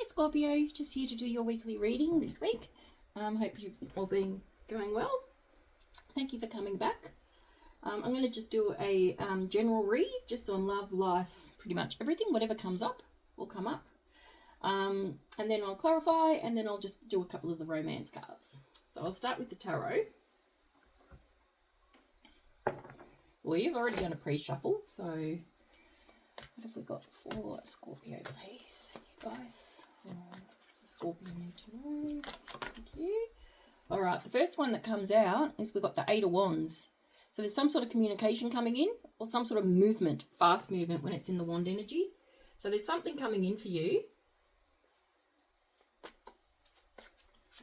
Hi Scorpio, just here to do your weekly reading this week. Hope you've all been going well. Thank you for coming back. I'm going to just do a general read just on love, life, pretty much everything, whatever comes up will come up. And then I'll clarify, and then I'll just do a couple of the romance cards. So I'll start with the tarot. We've already done a pre-shuffle, so what have we got for Scorpio, please? You guys, Scorpio need to know. Thank you. All right, the first one that comes out is we've got the Eight of Wands. So there's some sort of communication coming in, or some sort of movement, fast movement when it's in the wand energy. So there's something coming in for you.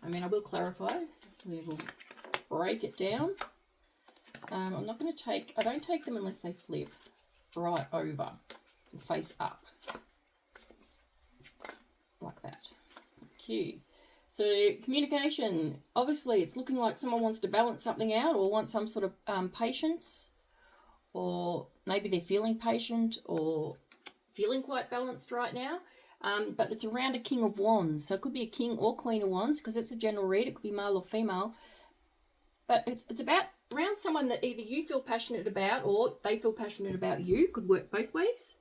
I mean, I will clarify. We will break it down. I'm not going to take, I don't take them unless they flip right over and face up. Like that. Thank you. So communication, obviously it's looking like someone wants to balance something out or wants some sort of patience, or maybe they're feeling patient or feeling quite balanced right now. But it's around a King of Wands. So it could be a King or Queen of Wands because it's a general read. It could be male or female. But it's about around someone that either you feel passionate about or they feel passionate about you. Could work both ways.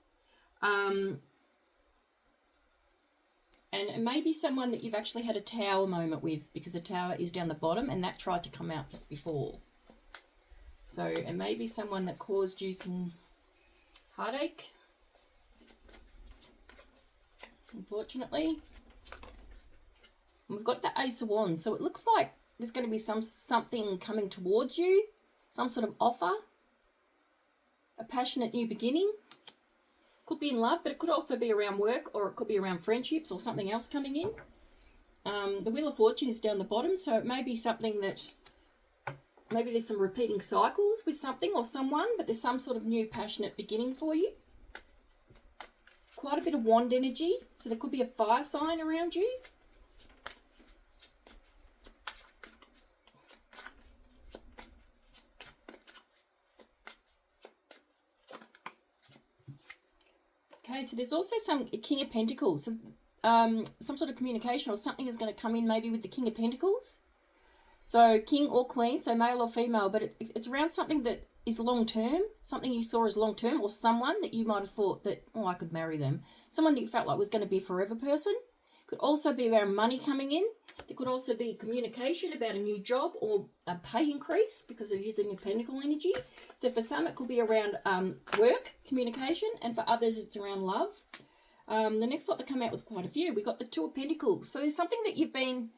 And it may be someone that you've actually had a tower moment with, because the tower is down the bottom and that tried to come out just before. So it may be someone that caused you some heartache, unfortunately. And we've got the Ace of Wands. So it looks like there's going to be something coming towards you, some sort of offer, a passionate new beginning. Could be in love, but it could also be around work, or it could be around friendships or something else coming in. The Wheel of Fortune is down the bottom, so it may be something that maybe there's some repeating cycles with something or someone, but there's some sort of new passionate beginning for you. It's quite a bit of wand energy, so there could be a fire sign around you. Okay, so there's also some King of Pentacles, some sort of communication or something is going to come in maybe with the King of Pentacles. So King or Queen, so male or female, but it's around something that is long-term, something you saw as long-term, or someone that you might have thought that, oh, I could marry them. Someone that you felt like was going to be a forever person. Could also be around money coming in. There could also be communication about a new job or a pay increase because of using your pentacle energy. So for some, it could be around work, communication, and for others, it's around love. The next lot that came out was quite a few. We got the Two of Pentacles. So there's something that you've been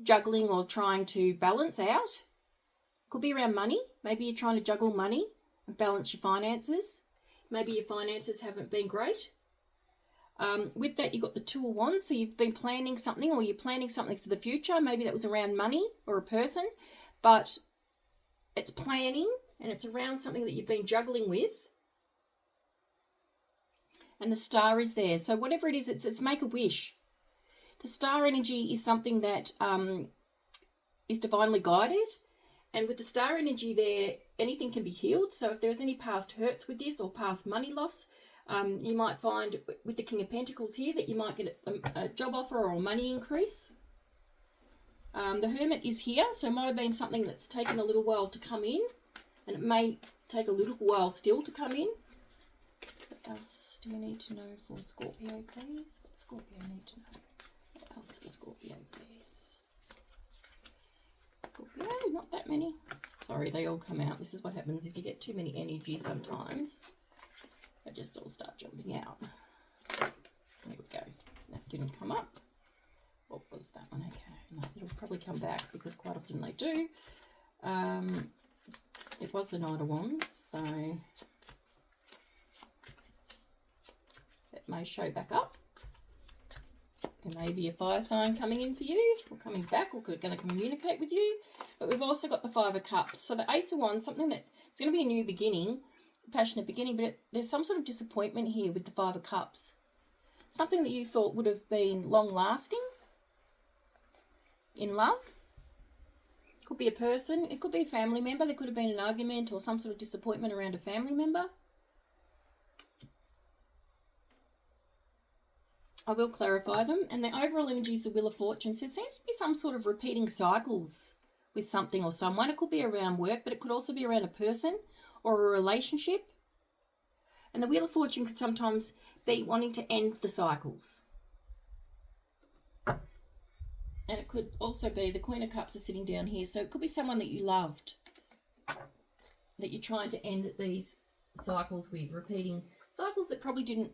juggling or trying to balance out. Could be around money. Maybe you're trying to juggle money and balance your finances. Maybe your finances haven't been great. With that, you've got the Two of Wands, so you've been planning something, or you're planning something for the future. Maybe that was around money or a person, but it's planning and it's around something that you've been juggling with. And the Star is there. So whatever it is, it's make a wish. The Star energy is something that is divinely guided. And with the Star energy there, anything can be healed. So if there's any past hurts with this or past money loss, you might find with the King of Pentacles here that you might get a job offer or a money increase. The Hermit is here, so it might have been something that's taken a little while to come in, and it may take a little while still to come in. What else do we need to know for Scorpio, please? What Scorpio need to know? What else for Scorpio, please? Scorpio, not that many. Sorry, they all come out. This is what happens if you get too many energy sometimes. They just all start jumping out. There we go. That didn't come up. What was that one? Okay. It'll probably come back because quite often they do. It was the Knight of Wands, so it may show back up. There may be a fire sign coming in for you, or coming back, or going to communicate with you. But we've also got the Five of Cups. So the Ace of Wands, something that it's going to be a new beginning, passionate beginning, but there's some sort of disappointment here with the Five of Cups. Something that you thought would have been long-lasting in love. Could be a person, it could be a family member, there could have been an argument or some sort of disappointment around a family member. I will clarify them. And the overall energy is the Wheel of Fortune. So it seems to be some sort of repeating cycles with something or someone. It could be around work, but it could also be around a person or a relationship. And the Wheel of Fortune could sometimes be wanting to end the cycles. And it could also be the Queen of Cups is sitting down here. So it could be someone that you loved, that you're trying to end these cycles with, repeating cycles that probably didn't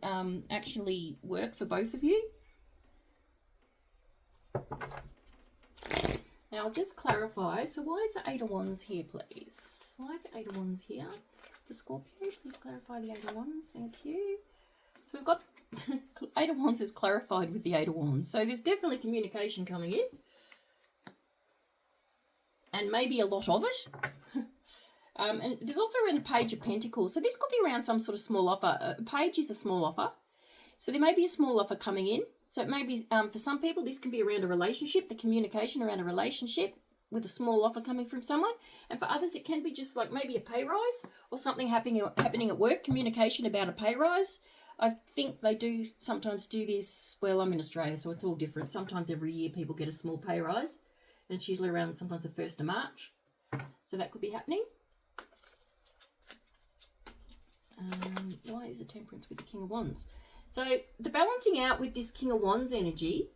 actually work for both of you. Now, I'll just clarify. So why is the Eight of Wands here, please? Why is the Eight of Wands here? The Scorpio, please clarify the Eight of Wands. Thank you. So we've got Eight of Wands is clarified with the Eight of Wands. So there's definitely communication coming in. And maybe a lot of it. And there's also around a Page of Pentacles. So this could be around some sort of small offer. A page is a small offer. So there may be a small offer coming in. So it may be, for some people, this can be around a relationship, the communication around a relationship with a small offer coming from someone. And for others, it can be just like maybe a pay rise or something happening at work, communication about a pay rise. I think they do sometimes do this. Well, I'm in Australia, so it's all different. Sometimes every year people get a small pay rise. And it's usually around sometimes the 1st of March. So that could be happening. Why is the Temperance with the King of Wands? So the balancing out with this King of Wands energy,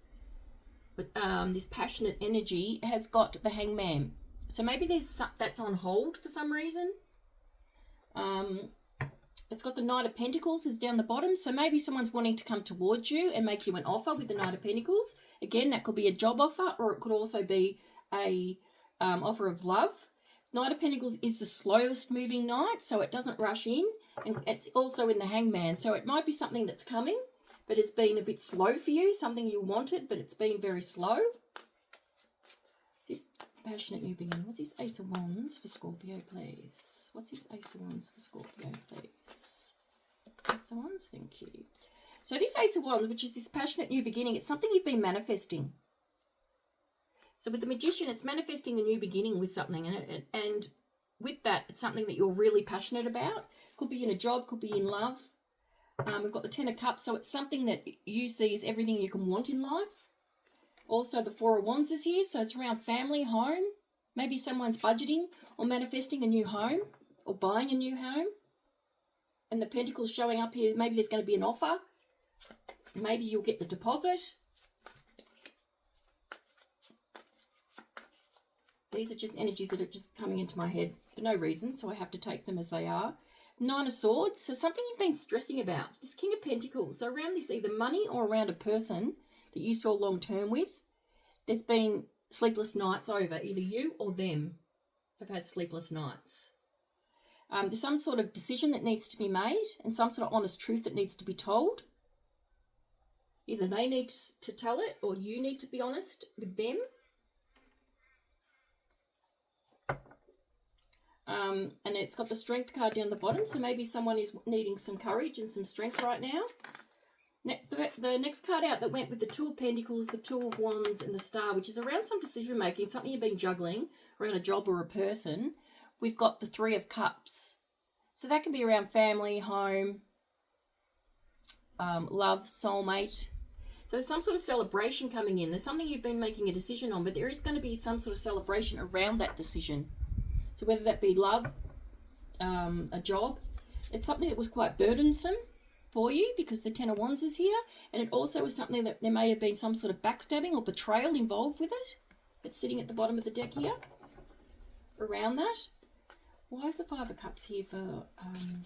with this passionate energy, has got the Hangman. So maybe that's on hold for some reason. It's got the Knight of Pentacles is down the bottom. So maybe someone's wanting to come towards you and make you an offer with the Knight of Pentacles. Again, that could be a job offer, or it could also be a offer of love. Knight of Pentacles is the slowest moving knight, so it doesn't rush in. And it's also in the Hangman. So it might be something that's coming, but it's been a bit slow for you. Something you wanted, but it's been very slow. This passionate new beginning. What's this Ace of Wands for Scorpio, please? What's this Ace of Wands for Scorpio, please? Ace of Wands, thank you. So this Ace of Wands, which is this passionate new beginning, it's something you've been manifesting. So with the Magician, it's manifesting a new beginning with something. And with that, it's something that you're really passionate about. Could be in a job, could be in love. We've got the Ten of Cups, so it's something that you see as everything you can want in life. Also, the Four of Wands is here, so it's around family, home. Maybe someone's budgeting or manifesting a new home or buying a new home. And the Pentacles showing up here. Maybe there's going to be an offer. Maybe you'll get the deposit. These are just energies that are just coming into my head for no reason, so I have to take them as they are. Nine of Swords, so something you've been stressing about. This King of Pentacles, so around this either money or around a person that you saw long term with, there's been sleepless nights over. Either you or them have had sleepless nights. There's some sort of decision that needs to be made and some sort of honest truth that needs to be told. Either they need to tell it or you need to be honest with them. And it's got the Strength card down the bottom, so maybe someone is needing some courage and some strength right now. The next card out that went with the Two of Pentacles, the Two of Wands, and the Star, which is around some decision-making, something you've been juggling around a job or a person. We've got the Three of Cups. So that can be around family, home, love, soulmate. So there's some sort of celebration coming in. There's something you've been making a decision on, but there is going to be some sort of celebration around that decision. So whether that be love, a job, it's something that was quite burdensome for you because the Ten of Wands is here. And it also was something that there may have been some sort of backstabbing or betrayal involved with it. It's sitting at the bottom of the deck here. Around that. Why is the Five of Cups here for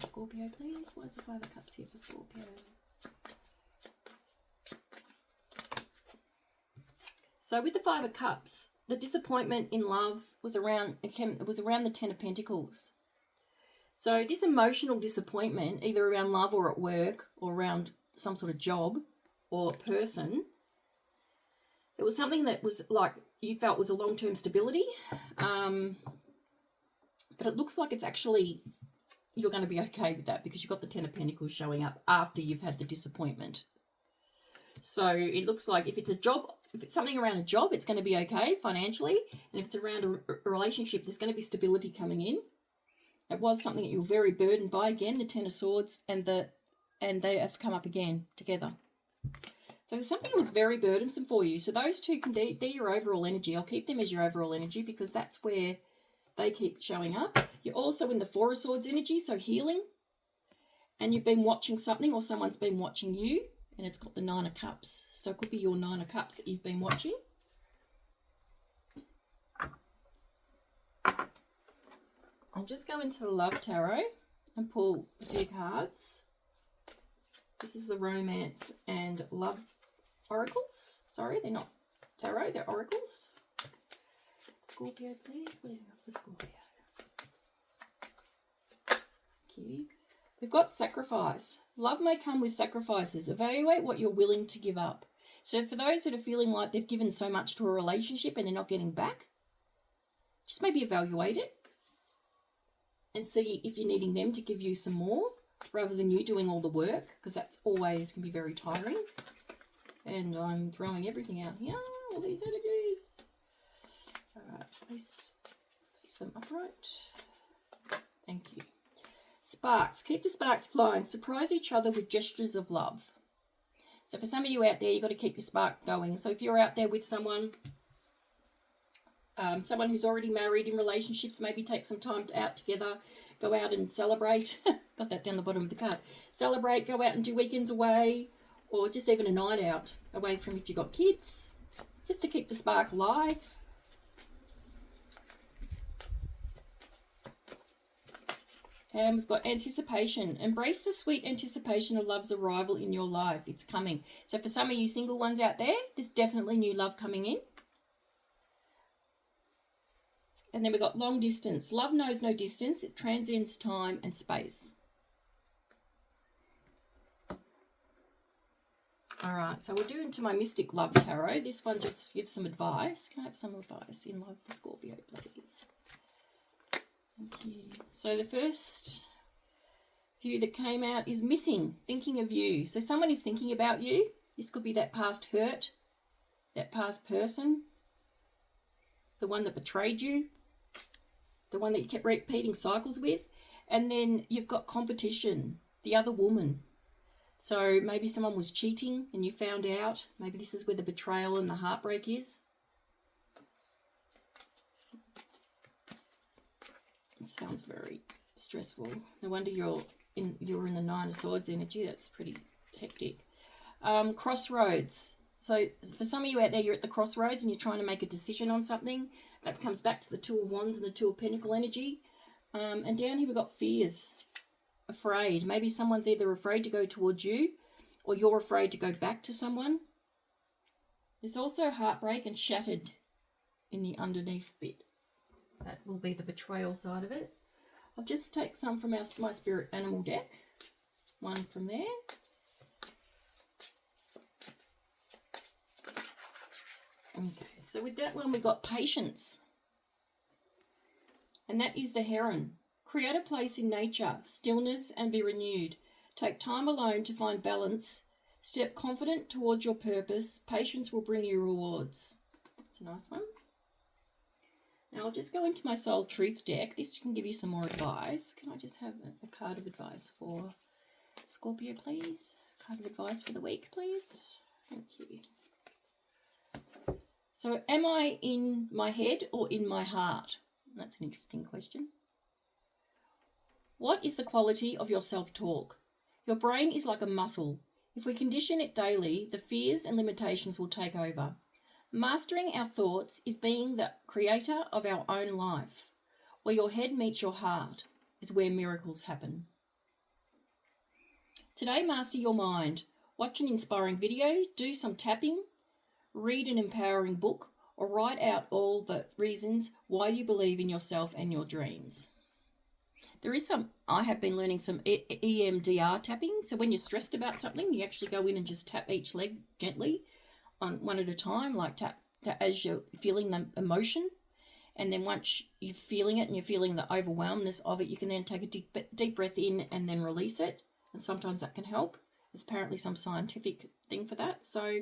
Scorpio, please? Why is the Five of Cups here for Scorpio? So with the Five of Cups, the disappointment in love was around, it was around the Ten of Pentacles. So this emotional disappointment, either around love or at work or around some sort of job or person, it was something that was like you felt was a long-term stability. But it looks like it's actually, you're going to be okay with that because you've got the Ten of Pentacles showing up after you've had the disappointment. So it looks like if it's a job, if it's something around a job, it's going to be okay financially. And if it's around a relationship, there's going to be stability coming in. It was something that you were very burdened by. Again, the Ten of Swords and they have come up again together. So there's something that was very burdensome for you. So those two can be, they're your overall energy. I'll keep them as your overall energy because that's where they keep showing up. You're also in the Four of Swords energy, so healing. And you've been watching something or someone's been watching you. And it's got the Nine of Cups. So it could be your Nine of Cups that you've been watching. I'll just go into the Love Tarot and pull a few cards. This is the Romance and Love Oracles. Sorry, they're not tarot, they're oracles. Scorpio, please. What do you got for Scorpio? Thank you. We've got sacrifice. Love may come with sacrifices. Evaluate what you're willing to give up. So for those that are feeling like they've given so much to a relationship and they're not getting back, just maybe evaluate it and see if you're needing them to give you some more rather than you doing all the work, because that's always can be very tiring. And I'm throwing everything out here, all these energies. All right, face them upright. Thank you. Sparks. Keep the sparks flowing. Surprise each other with gestures of love. So for some of you out there, you've got to keep your spark going. So if you're out there with someone, someone who's already married in relationships, maybe take some time out together, go out and celebrate. Got that down the bottom of the card. Celebrate, go out and do weekends away, or just even a night out away from if you've got kids, just to keep the spark alive. And we've got anticipation. Embrace the sweet anticipation of love's arrival in your life. It's coming. So for some of you single ones out there, there's definitely new love coming in. And then we've got long distance. Love knows no distance. It transcends time and space. All right, so we're doing to my Mystic Love Tarot. This one just gives some advice. Can I have some advice in love for Scorpio, please? Thank you. So the first view that came out is missing, thinking of you. So someone is thinking about you. This could be that past hurt, that past person, the one that betrayed you, the one that you kept repeating cycles with. And then you've got competition, the other woman. So maybe someone was cheating and you found out. Maybe this is where the betrayal and the heartbreak is. It sounds very stressful. No wonder you're in the Nine of Swords energy. That's pretty hectic. Crossroads. So for some of you out there, you're at the crossroads and you're trying to make a decision on something. That comes back to the Two of Wands and the Two of Pentacle energy. And down here we've got fears. Afraid. Maybe someone's either afraid to go towards you or you're afraid to go back to someone. There's also heartbreak and shattered in the underneath bit. That will be the betrayal side of it. I'll just take some from my spirit animal deck. One from there. Okay, so with that one, we've got patience. And that is the heron. Create a place in nature, stillness, and be renewed. Take time alone to find balance. Step confident towards your purpose. Patience will bring you rewards. That's a nice one. Now I'll just go into my Soul Truth deck. This can give you some more advice. Can I just have a card of advice for Scorpio, please? A card of advice for the week, please. Thank you. So am I in my head or in my heart? That's an interesting question. What is the quality of your self-talk? Your brain is like a muscle. If we condition it daily, the fears and limitations will take over. Mastering our thoughts is being the creator of our own life. Where your head meets your heart is where miracles happen. Today, master your mind. Watch an inspiring video, do some tapping, read an empowering book, or write out all the reasons why you believe in yourself and your dreams. I have been learning some EMDR tapping. So when you're stressed about something, you actually go in and just tap each leg gently on one at a time, like tap as you're feeling the emotion. And then once you're feeling it and you're feeling the overwhelmness of it, you can then take a deep breath in and then release it. And sometimes that can help. There's apparently some scientific thing for that. So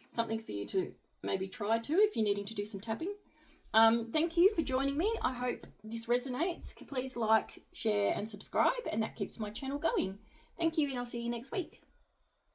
something for you to maybe try too if you're needing to do some tapping. Thank you for joining me. I hope this resonates. Please like, share and subscribe, and that keeps my channel going. Thank you, and I'll see you next week.